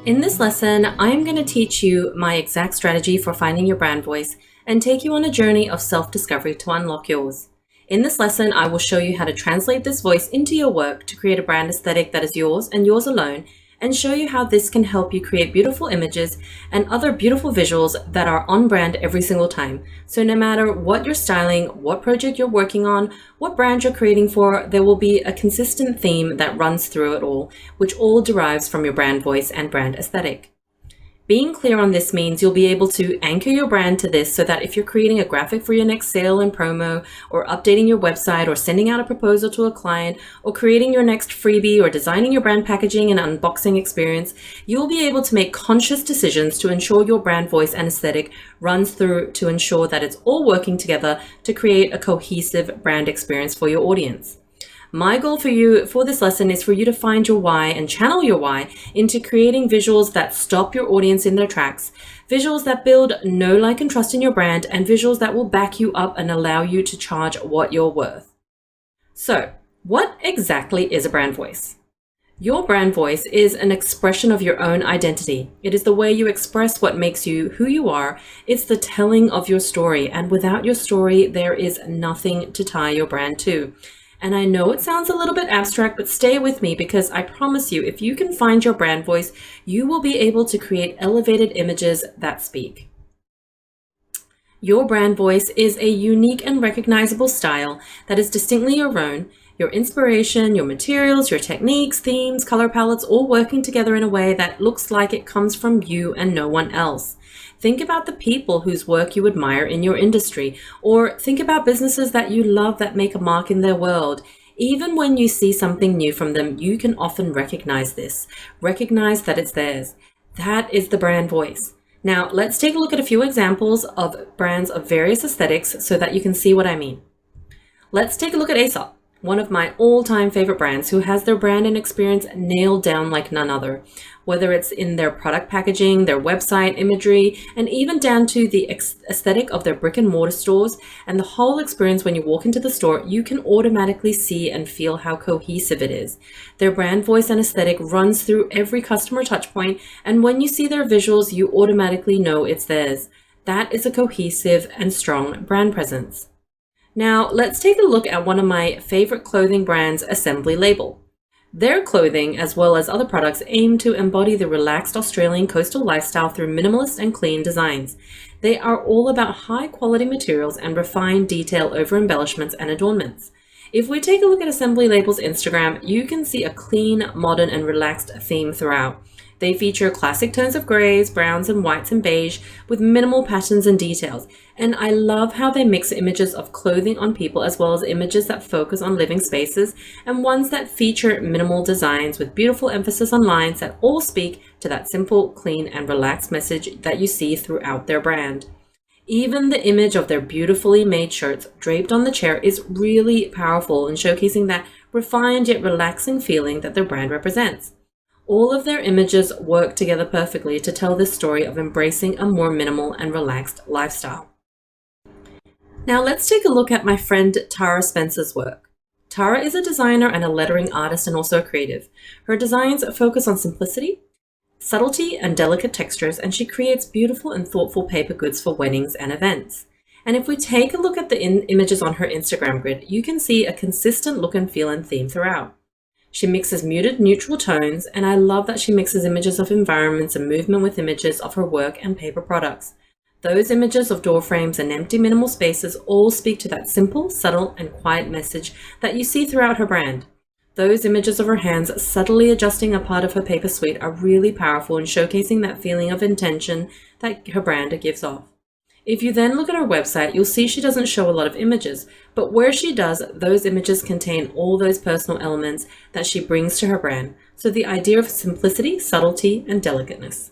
In this lesson, I am going to teach you my exact strategy for finding your brand voice and take you on a journey of self-discovery to unlock yours. In this lesson, I will show you how to translate this voice into your work to create a brand aesthetic that is yours and yours alone, and show you how this can help you create beautiful images and other beautiful visuals that are on brand every single time. So no matter what you're styling, what project you're working on, what brand you're creating for, there will be a consistent theme that runs through it all, which all derives from your brand voice and brand aesthetic. Being clear on this means you'll be able to anchor your brand to this so that if you're creating a graphic for your next sale and promo, or updating your website, or sending out a proposal to a client, or creating your next freebie, or designing your brand packaging and unboxing experience, you'll be able to make conscious decisions to ensure your brand voice and aesthetic runs through to ensure that it's all working together to create a cohesive brand experience for your audience. My goal for you for this lesson is for you to find your why and channel your why into creating visuals that stop your audience in their tracks, visuals that build know, like, and trust in your brand, and visuals that will back you up and allow you to charge what you're worth. So, what exactly is a brand voice? Your brand voice is an expression of your own identity. It is the way you express what makes you who you are. It's the telling of your story, and without your story, there is nothing to tie your brand to. And I know it sounds a little bit abstract, but stay with me because I promise you, if you can find your brand voice, you will be able to create elevated images that speak. Your brand voice is a unique and recognizable style that is distinctly your own. Your inspiration, your materials, your techniques, themes, color palettes, all working together in a way that looks like it comes from you and no one else. Think about the people whose work you admire in your industry, or think about businesses that you love that make a mark in their world. Even when you see something new from them, you can often recognize this. Recognize that it's theirs. That is the brand voice. Now, let's take a look at a few examples of brands of various aesthetics so that you can see what I mean. Let's take a look at Aesop, one of my all-time favorite brands, who has their brand and experience nailed down like none other. Whether it's in their product packaging, their website imagery, and even down to the aesthetic of their brick and mortar stores, and the whole experience when you walk into the store, you can automatically see and feel how cohesive it is. Their brand voice and aesthetic runs through every customer touchpoint, and when you see their visuals, you automatically know it's theirs. That is a cohesive and strong brand presence. Now, let's take a look at one of my favorite clothing brands, Assembly Label. Their clothing, as well as other products, aim to embody the relaxed Australian coastal lifestyle through minimalist and clean designs. They are all about high-quality materials and refined detail over embellishments and adornments. If we take a look at Assembly Label's Instagram, you can see a clean, modern, and relaxed theme throughout. They feature classic tones of grays, browns, and whites, and beige with minimal patterns and details. And I love how they mix images of clothing on people as well as images that focus on living spaces and ones that feature minimal designs with beautiful emphasis on lines that all speak to that simple, clean, and relaxed message that you see throughout their brand. Even the image of their beautifully made shirts draped on the chair is really powerful in showcasing that refined yet relaxing feeling that their brand represents. All of their images work together perfectly to tell this story of embracing a more minimal and relaxed lifestyle. Now let's take a look at my friend Tara Spencer's work. Tara is a designer and a lettering artist and also a creative. Her designs focus on simplicity, subtlety, and delicate textures, and she creates beautiful and thoughtful paper goods for weddings and events. And if we take a look at the images on her Instagram grid, you can see a consistent look and feel and theme throughout. She mixes muted, neutral tones, and I love that she mixes images of environments and movement with images of her work and paper products. Those images of door frames and empty, minimal spaces all speak to that simple, subtle, and quiet message that you see throughout her brand. Those images of her hands subtly adjusting a part of her paper suite are really powerful in showcasing that feeling of intention that her brand gives off. If you then look at her website, you'll see she doesn't show a lot of images, but where she does, those images contain all those personal elements that she brings to her brand. So the idea of simplicity, subtlety, and delicateness.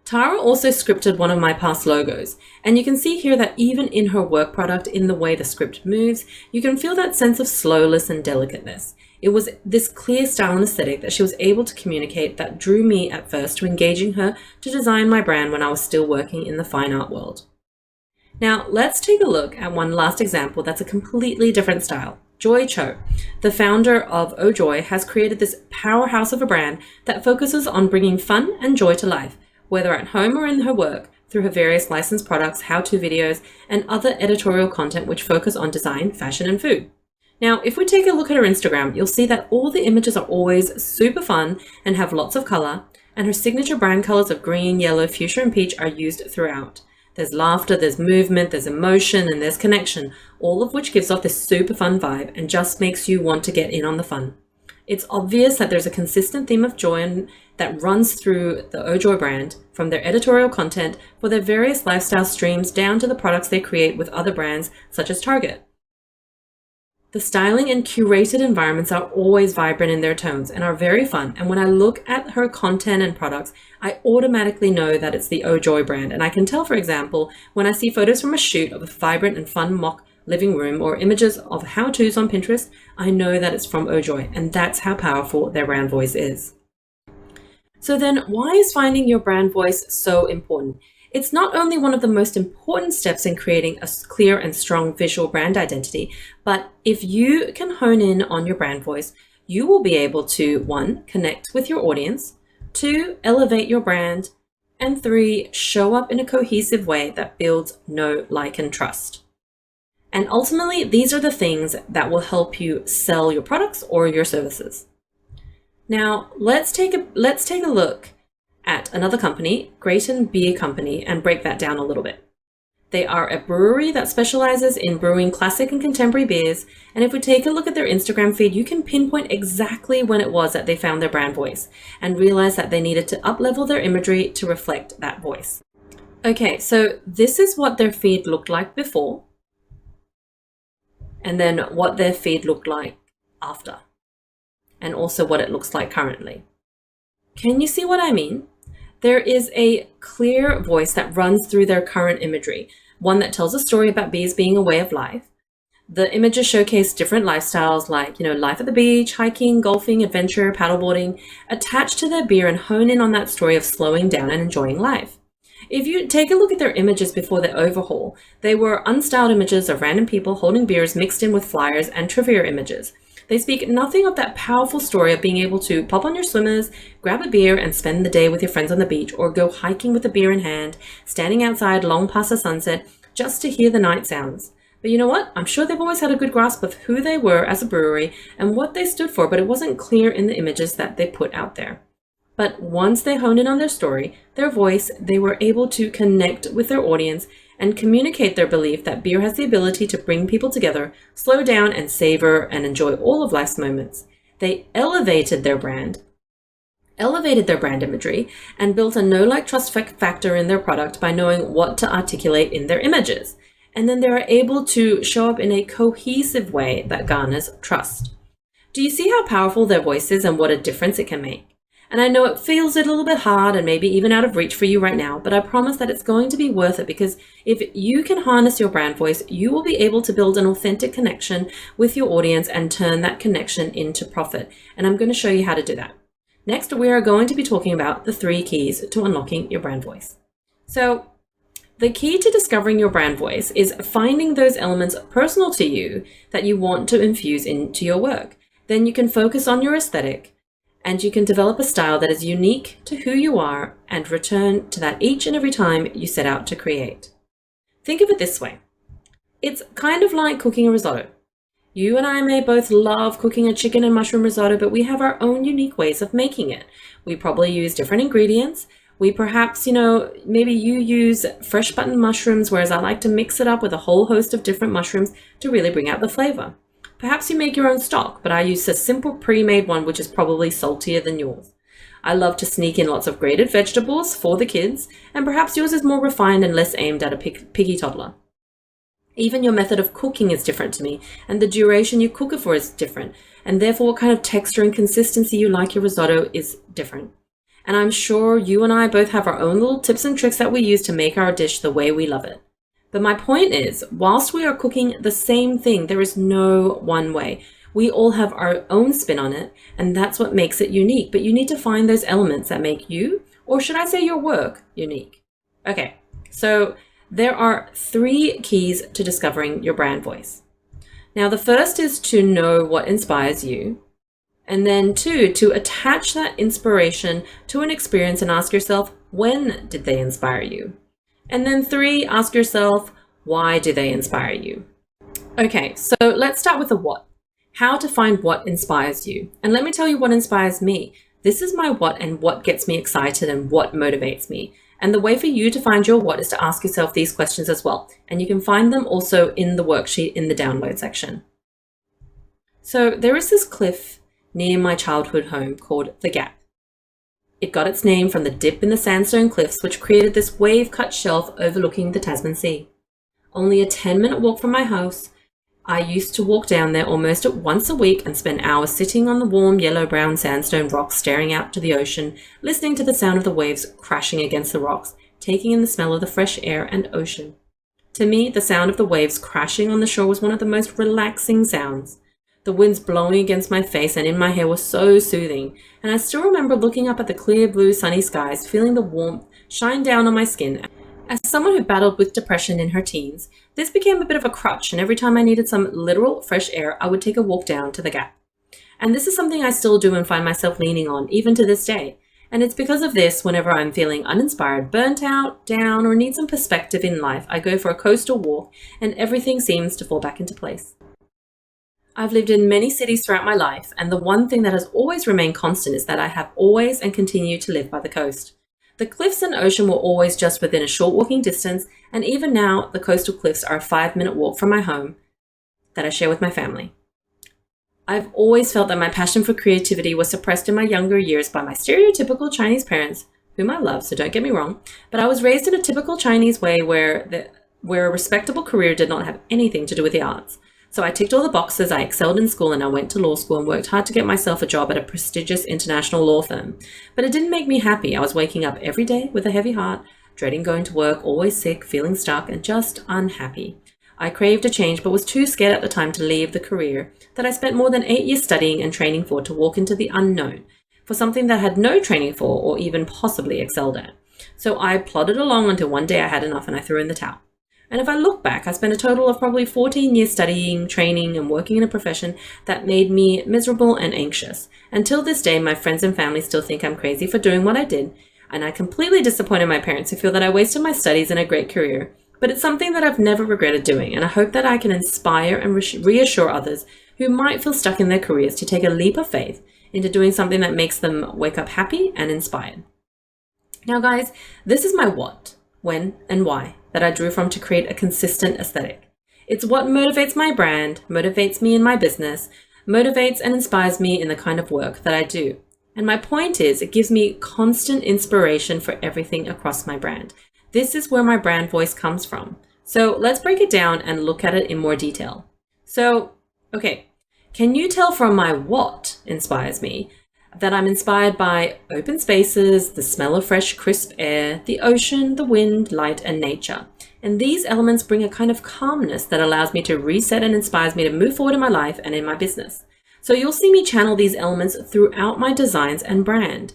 Tara also scripted one of my past logos, and you can see here that even in her work product, in the way the script moves, you can feel that sense of slowness and delicateness. It was this clear style and aesthetic that she was able to communicate that drew me at first to engaging her to design my brand when I was still working in the fine art world. Now, let's take a look at one last example that's a completely different style. Joy Cho, the founder of OJoy, has created this powerhouse of a brand that focuses on bringing fun and joy to life, whether at home or in her work, through her various licensed products, how-to videos, and other editorial content which focus on design, fashion, and food. Now, if we take a look at her Instagram, you'll see that all the images are always super fun and have lots of color, and her signature brand colors of green, yellow, fuchsia, and peach are used throughout. There's laughter, there's movement, there's emotion, and there's connection, all of which gives off this super fun vibe and just makes you want to get in on the fun. It's obvious that there's a consistent theme of joy that runs through the OJoy brand, from their editorial content for their various lifestyle streams down to the products they create with other brands such as Target. The styling and curated environments are always vibrant in their tones and are very fun. And when I look at her content and products, I automatically know that it's the OJoy brand. And I can tell, for example, when I see photos from a shoot of a vibrant and fun mock living room or images of how-tos on Pinterest, I know that it's from OJoy, and that's how powerful their brand voice is. So then, why is finding your brand voice so important? It's not only one of the most important steps in creating a clear and strong visual brand identity, but if you can hone in on your brand voice, you will be able to 1. Connect with your audience, 2. Elevate your brand, and 3. Show up in a cohesive way that builds know, like, and trust. And ultimately, these are the things that will help you sell your products or your services. Now, let's take a look at another company, Grayton Beer Company, and break that down a little bit. They are a brewery that specializes in brewing classic and contemporary beers. And if we take a look at their Instagram feed, you can pinpoint exactly when it was that they found their brand voice and realize that they needed to up-level their imagery to reflect that voice. Okay, so this is what their feed looked like before, and then what their feed looked like after, and also what it looks like currently. Can you see what I mean? There is a clear voice that runs through their current imagery, one that tells a story about beers being a way of life. The images showcase different lifestyles like, life at the beach, hiking, golfing, adventure, paddleboarding, attached to their beer and hone in on that story of slowing down and enjoying life. If you take a look at their images before their overhaul, they were unstyled images of random people holding beers mixed in with flyers and trivia images. They speak nothing of that powerful story of being able to pop on your swimmers, grab a beer and spend the day with your friends on the beach, or go hiking with a beer in hand, standing outside long past the sunset just to hear the night sounds. But you know what? I'm sure they've always had a good grasp of who they were as a brewery and what they stood for, but it wasn't clear in the images that they put out there. But once they honed in on their story, their voice, they were able to connect with their audience and communicate their belief that beer has the ability to bring people together, slow down and savor and enjoy all of life's moments. They elevated their brand imagery, and built a know, like, trust factor in their product by knowing what to articulate in their images. And then they are able to show up in a cohesive way that garners trust. Do you see how powerful their voice is and what a difference it can make? And I know it feels a little bit hard and maybe even out of reach for you right now, but I promise that it's going to be worth it, because if you can harness your brand voice, you will be able to build an authentic connection with your audience and turn that connection into profit. And I'm going to show you how to do that. Next, we are going to be talking about the 3 keys to unlocking your brand voice. So the key to discovering your brand voice is finding those elements personal to you that you want to infuse into your work. Then you can focus on your aesthetic, and you can develop a style that is unique to who you are and return to that each and every time you set out to create. Think of it this way. It's kind of like cooking a risotto. You and I may both love cooking a chicken and mushroom risotto, but we have our own unique ways of making it. We probably use different ingredients. We perhaps, maybe you use fresh button mushrooms, whereas I like to mix it up with a whole host of different mushrooms to really bring out the flavor. Perhaps you make your own stock, but I use a simple pre-made one, which is probably saltier than yours. I love to sneak in lots of grated vegetables for the kids, and perhaps yours is more refined and less aimed at a picky toddler. Even your method of cooking is different to me, and the duration you cook it for is different, and therefore what kind of texture and consistency you like your risotto is different. And I'm sure you and I both have our own little tips and tricks that we use to make our dish the way we love it. But my point is, whilst we are cooking the same thing, there is no one way. We all have our own spin on it, and that's what makes it unique. But you need to find those elements that make you, or should I say your work, unique. Okay, so there are 3 keys to discovering your brand voice. Now, the first is to know what inspires you. And then 2, to attach that inspiration to an experience and ask yourself, when did they inspire you? And then 3, ask yourself, why do they inspire you? Okay, so let's start with the what. How to find what inspires you. And let me tell you what inspires me. This is my what and what gets me excited and what motivates me. And the way for you to find your what is to ask yourself these questions as well. And you can find them also in the worksheet in the download section. So there is this cliff near my childhood home called The Gap. It got its name from the dip in the sandstone cliffs, which created this wave-cut shelf overlooking the Tasman Sea. Only a 10-minute walk from my house, I used to walk down there almost once a week and spend hours sitting on the warm yellow-brown sandstone rocks staring out to the ocean, listening to the sound of the waves crashing against the rocks, taking in the smell of the fresh air and ocean. To me, the sound of the waves crashing on the shore was one of the most relaxing sounds. The winds blowing against my face and in my hair was so soothing, and I still remember looking up at the clear blue sunny skies, feeling the warmth shine down on my skin. As someone who battled with depression in her teens, this became a bit of a crutch, and every time I needed some literal fresh air, I would take a walk down to the Gap. And this is something I still do and find myself leaning on, even to this day. And it's because of this, whenever I'm feeling uninspired, burnt out, down, or need some perspective in life, I go for a coastal walk, and everything seems to fall back into place. I've lived in many cities throughout my life, and the one thing that has always remained constant is that I have always and continue to live by the coast. The cliffs and ocean were always just within a short walking distance, and even now, the coastal cliffs are a 5-minute walk from my home that I share with my family. I've always felt that my passion for creativity was suppressed in my younger years by my stereotypical Chinese parents, whom I love, so don't get me wrong, but I was raised in a typical Chinese way where a respectable career did not have anything to do with the arts. So I ticked all the boxes, I excelled in school, and I went to law school and worked hard to get myself a job at a prestigious international law firm. But it didn't make me happy. I was waking up every day with a heavy heart, dreading going to work, always sick, feeling stuck, and just unhappy. I craved a change, but was too scared at the time to leave the career that I spent more than 8 years studying and training for to walk into the unknown, for something that I had no training for or even possibly excelled at. So I plodded along until one day I had enough and I threw in the towel. And if I look back, I spent a total of probably 14 years studying, training, and working in a profession that made me miserable and anxious. Until this day, my friends and family still think I'm crazy for doing what I did, and I completely disappointed my parents who feel that I wasted my studies and a great career. But it's something that I've never regretted doing, and I hope that I can inspire and reassure others who might feel stuck in their careers to take a leap of faith into doing something that makes them wake up happy and inspired. Now guys, this is my what, when, and why that I drew from to create a consistent aesthetic. It's what motivates my brand, motivates me in my business, motivates and inspires me in the kind of work that I do. And my point is, it gives me constant inspiration for everything across my brand. This is where my brand voice comes from. So let's break it down and look at it in more detail. So, okay, can you tell from my what inspires me that I'm inspired by open spaces, the smell of fresh, crisp air, the ocean, the wind, light, and nature. And these elements bring a kind of calmness that allows me to reset and inspires me to move forward in my life and in my business. So you'll see me channel these elements throughout my designs and brand.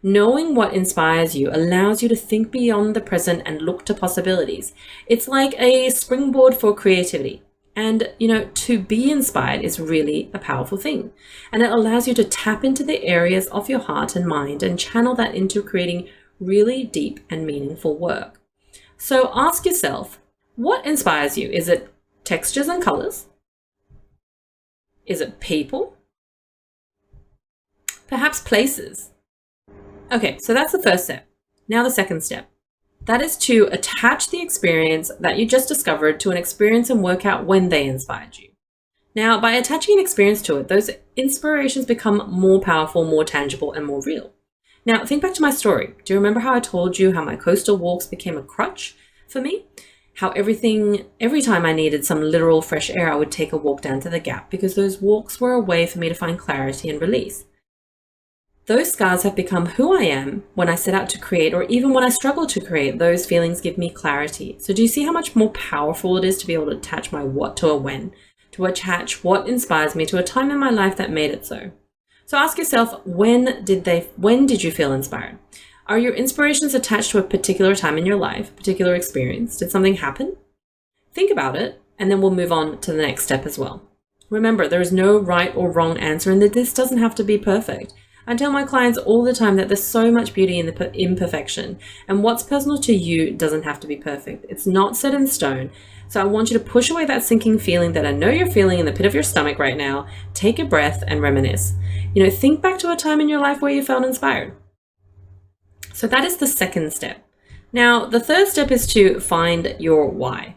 Knowing what inspires you allows you to think beyond the present and look to possibilities. It's like a springboard for creativity. And, to be inspired is really a powerful thing. And it allows you to tap into the areas of your heart and mind and channel that into creating really deep and meaningful work. So ask yourself, what inspires you? Is it textures and colors? Is it people? Perhaps places? Okay, so that's the first step. Now the second step. That is to attach the experience that you just discovered to an experience and work out when they inspired you. Now, by attaching an experience to it, those inspirations become more powerful, more tangible, and more real. Now, think back to my story. Do you remember how I told you how my coastal walks became a crutch for me? How every time I needed some literal fresh air, I would take a walk down to the Gap because those walks were a way for me to find clarity and release. Those scars have become who I am when I set out to create, or even when I struggle to create. Those feelings give me clarity. So do you see how much more powerful it is to be able to attach my what to a when, to attach what inspires me to a time in my life that made it so? So ask yourself, when did you feel inspired? Are your inspirations attached to a particular time in your life, a particular experience? Did something happen? Think about it, and then we'll move on to the next step as well. Remember, there is no right or wrong answer and that this doesn't have to be perfect. I tell my clients all the time that there's so much beauty in the imperfection, and what's personal to you doesn't have to be perfect. It's not set in stone. So I want you to push away that sinking feeling that I know you're feeling in the pit of your stomach right now. Take a breath and reminisce. Think back to a time in your life where you felt inspired. So that is the second step. Now, the third step is to find your why.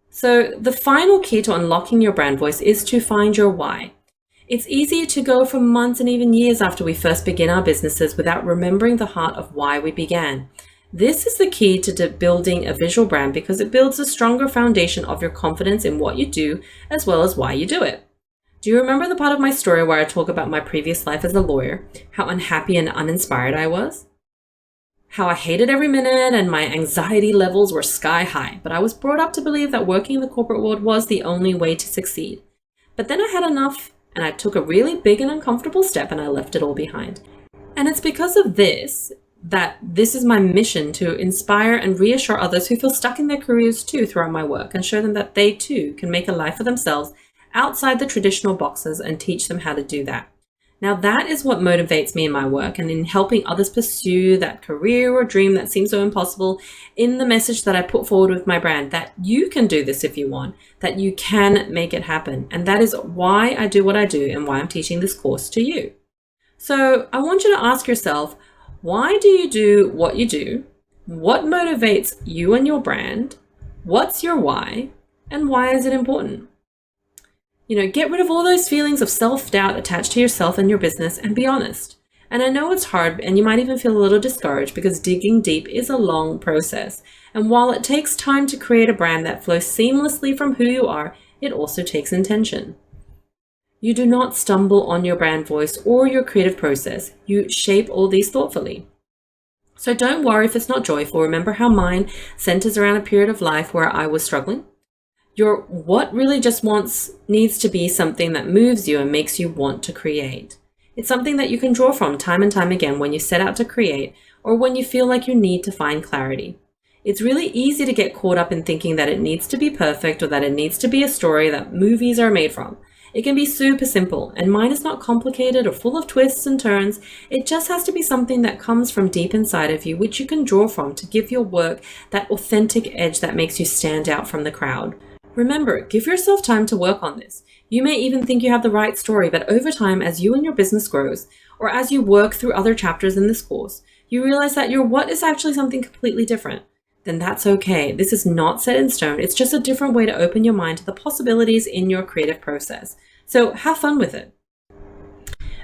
So the final key to unlocking your brand voice is to find your why. It's easy to go for months and even years after we first begin our businesses without remembering the heart of why we began. This is the key to building a visual brand because it builds a stronger foundation of your confidence in what you do as well as why you do it. Do you remember the part of my story where I talk about my previous life as a lawyer, how unhappy and uninspired I was? How I hated every minute and my anxiety levels were sky high, but I was brought up to believe that working in the corporate world was the only way to succeed. But then I had enough and I took a really big and uncomfortable step and I left it all behind. And it's because of this that this is my mission, to inspire and reassure others who feel stuck in their careers too throughout my work and show them that they too can make a life for themselves outside the traditional boxes and teach them how to do that. Now that is what motivates me in my work and in helping others pursue that career or dream that seems so impossible, in the message that I put forward with my brand, that you can do this if you want, that you can make it happen. And that is why I do what I do and why I'm teaching this course to you. So I want you to ask yourself, why do you do what you do? What motivates you and your brand? What's your why? And why is it important? Get rid of all those feelings of self-doubt attached to yourself and your business and be honest. And I know it's hard and you might even feel a little discouraged because digging deep is a long process. And while it takes time to create a brand that flows seamlessly from who you are, it also takes intention. You do not stumble on your brand voice or your creative process. You shape all these thoughtfully. So don't worry if it's not joyful. Remember how mine centers around a period of life where I was struggling. Your what really just needs to be something that moves you and makes you want to create. It's something that you can draw from time and time again when you set out to create or when you feel like you need to find clarity. It's really easy to get caught up in thinking that it needs to be perfect or that it needs to be a story that movies are made from. It can be super simple, and mine is not complicated or full of twists and turns. It just has to be something that comes from deep inside of you, which you can draw from to give your work that authentic edge that makes you stand out from the crowd. Remember, give yourself time to work on this. You may even think you have the right story, but over time, as you and your business grows, or as you work through other chapters in this course, you realize that your what is actually something completely different. Then that's okay. This is not set in stone. It's just a different way to open your mind to the possibilities in your creative process. So have fun with it.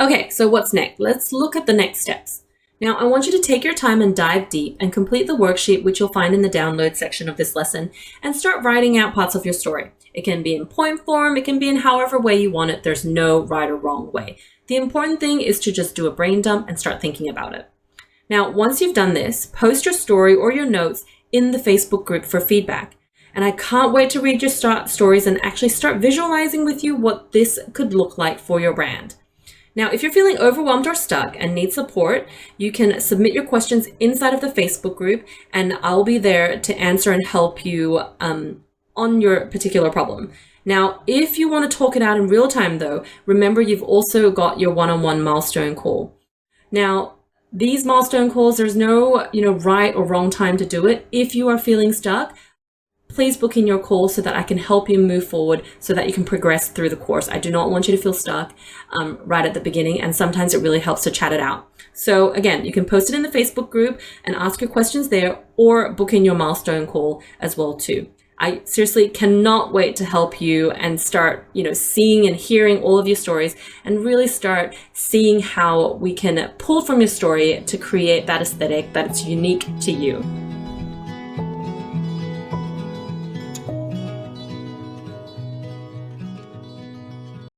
Okay, so what's next? Let's look at the next steps. Now, I want you to take your time and dive deep and complete the worksheet, which you'll find in the download section of this lesson, and start writing out parts of your story. It can be in point form, it can be in however way you want it. There's no right or wrong way. The important thing is to just do a brain dump and start thinking about it. Now, once you've done this, post your story or your notes in the Facebook group for feedback. And I can't wait to read your stories and actually start visualizing with you what this could look like for your brand. Now, if you're feeling overwhelmed or stuck and need support, you can submit your questions inside of the Facebook group, and I'll be there to answer and help you on your particular problem. Now, if you want to talk it out in real time, though, remember you've also got your one-on-one milestone call. Now, these milestone calls, there's no right or wrong time to do it. If you are feeling stuck, please book in your call so that I can help you move forward so that you can progress through the course. I do not want you to feel stuck right at the beginning, and sometimes it really helps to chat it out. So again, you can post it in the Facebook group and ask your questions there, or book in your milestone call as well too. I seriously cannot wait to help you and start, seeing and hearing all of your stories and really start seeing how we can pull from your story to create that aesthetic that's unique to you.